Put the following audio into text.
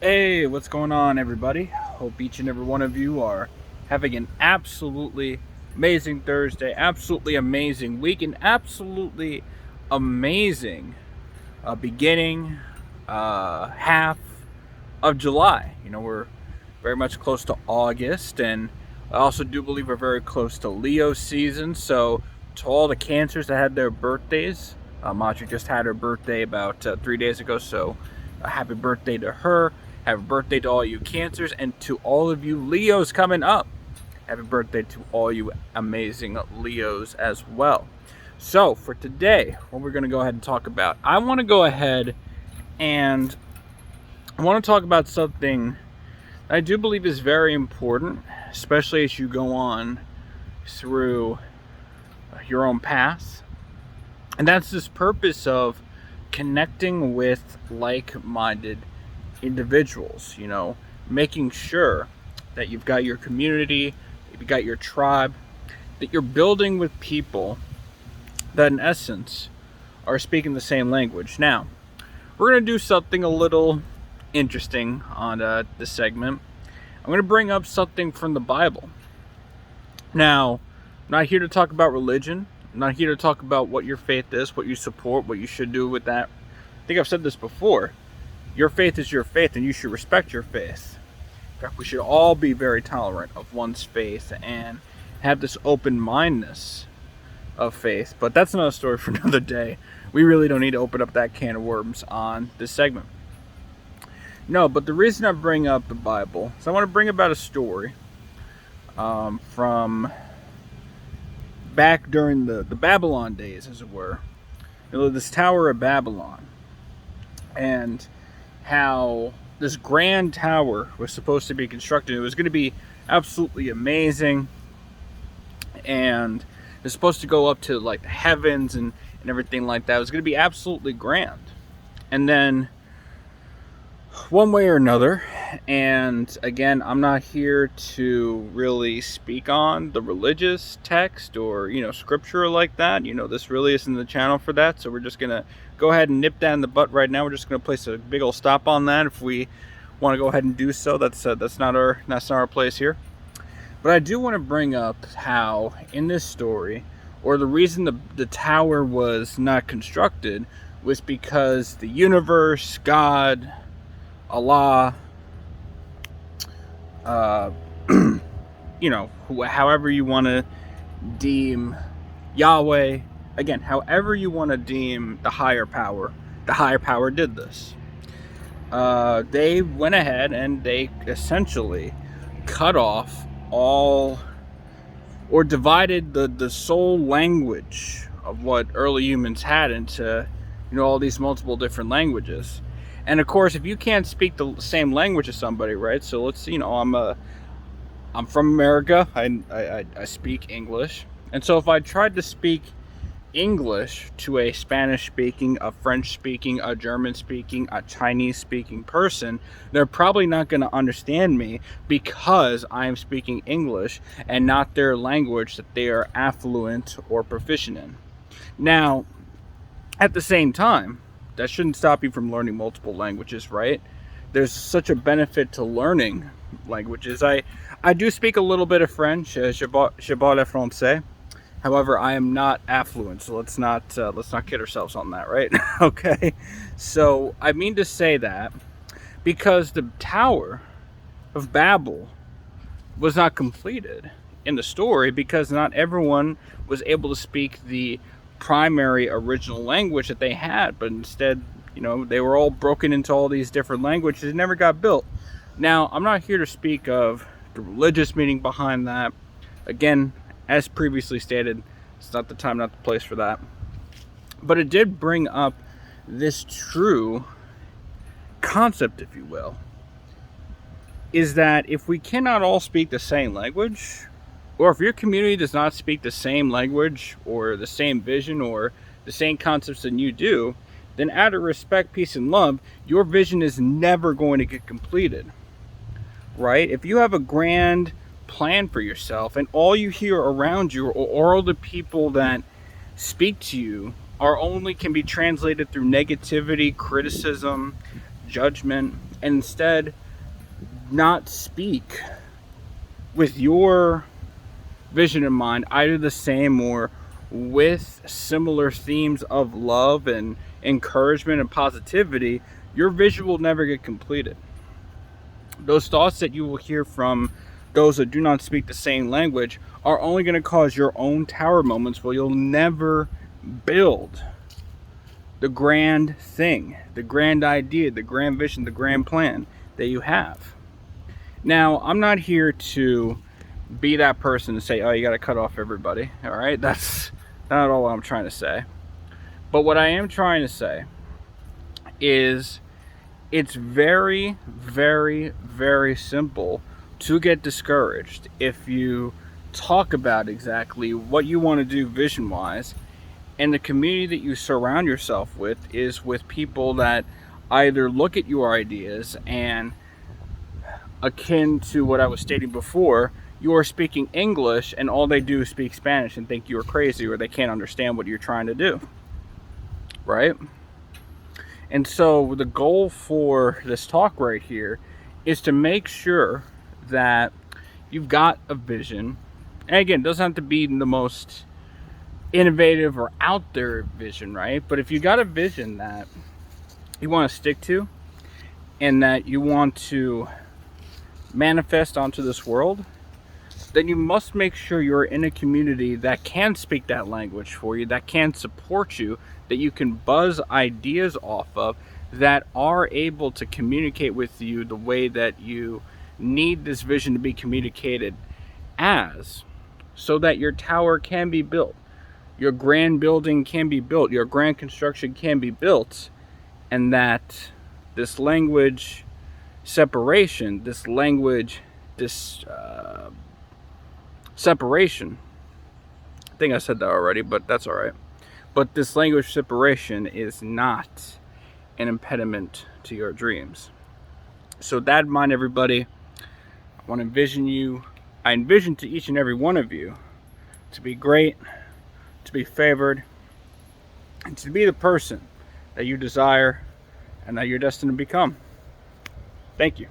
Hey, what's going on, everybody? Hope each and every one of you are having an absolutely amazing Thursday, absolutely amazing week, and absolutely amazing beginning half of July. We're very much close to August, and I also do believe we're very close to Leo season. So, to all the Cancers that had their birthdays, Audrey just had her birthday about 3 days ago, so happy birthday to her. Happy birthday to all you Cancers, and to all of you Leos coming up. Happy birthday to all you amazing Leos as well. So, for today, what we're going to go ahead and talk about, I want to go ahead and I want to talk about something I do believe is very important, especially as you go on through your own path. And that's this purpose of connecting with like-minded individuals, making sure that you've got your community, you've got your tribe, that you're building with people that in essence are speaking the same language. Now, we're going to do something a little interesting on this segment. I'm going to bring up something from the Bible. Now, I'm not here to talk about religion. I'm not here to talk about what your faith is, what you support, what you should do with that. I think I've said this before. Your faith is your faith, and you should respect your faith. In fact, we should all be very tolerant of one's faith and have this open-mindedness of faith. But that's another story for another day. We really don't need to open up that can of worms on this segment. No, but the reason I bring up the Bible is I want to bring about a story from back during the Babylon days, as it were. This Tower of Babylon. And how this grand tower was supposed to be constructed. It was going to be absolutely amazing, and it's supposed to go up to like the heavens and everything like that. It was going to be absolutely grand. And then one way or another, and again, I'm not here to really speak on the religious text or scripture like that. This really isn't the channel for that, so we're just gonna go ahead and nip that in the butt right now. We're just gonna place a big old stop on that. If we want to go ahead and do so, that's not our place here. But I do want to bring up how in this story, or the reason the tower was not constructed, was because the universe, God, Allah, however you want to deem Yahweh, again, however you want to deem the higher power did this. They went ahead and they essentially cut off all, or divided the sole language of what early humans had into, all these multiple different languages. And of course, if you can't speak the same language as somebody, right? So let's, I'm from America. I speak English, and so if I tried to speak English to a Spanish-speaking, a French-speaking, a German-speaking, a Chinese-speaking person, they're probably not going to understand me because I am speaking English and not their language that they are affluent or proficient in. Now, at the same time, that shouldn't stop you from learning multiple languages, right? There's such a benefit to learning languages. I do speak a little bit of French, je parle français. However, I am not affluent, so let's not kid ourselves on that, right? Okay. So I mean to say that because the Tower of Babel was not completed in the story, because not everyone was able to speak the primary original language that they had, but instead, they were all broken into all these different languages and never got built. Now, I'm not here to speak of the religious meaning behind that. Again, as previously stated, it's not the time, not the place for that. But it did bring up this true concept, if you will, is that if we cannot all speak the same language, or if your community does not speak the same language or the same vision or the same concepts than you do, then out of respect, peace, and love, your vision is never going to get completed, right? If you have a grand plan for yourself and all you hear around you, or all the people that speak to you can be translated through negativity, criticism, judgment, and instead not speak with your vision in mind, either the same or with similar themes of love and encouragement and positivity, your vision will never get completed. Those thoughts that you will hear from those that do not speak the same language are only going to cause your own tower moments where you'll never build the grand thing, the grand idea, the grand vision, the grand plan that you have. Now, I'm not here to be that person to say, oh, you got to cut off everybody. All right, that's not all I'm trying to say. But what I am trying to say is it's very, very, very simple to get discouraged if you talk about exactly what you want to do vision wise, and the community that you surround yourself with is with people that either look at your ideas and, akin to what I was stating before, you are speaking English and all they do is speak Spanish and think you are crazy or they can't understand what you're trying to do, right? And so the goal for this talk right here is to make sure that you've got a vision. And again, it doesn't have to be the most innovative or out there vision, right? But if you got a vision that you want to stick to and that you want to manifest onto this world, then you must make sure you're in a community that can speak that language for you, that can support you, that you can buzz ideas off of, that are able to communicate with you the way that you need this vision to be communicated as, so that your tower can be built, your grand building can be built, your grand construction can be built, and that this language separation, separation, I think I said that already, but that's all right. But this language separation is not an impediment to your dreams. So that in mind, everybody, I want to I envision to each and every one of you to be great, to be favored, and to be the person that you desire and that you're destined to become. Thank you.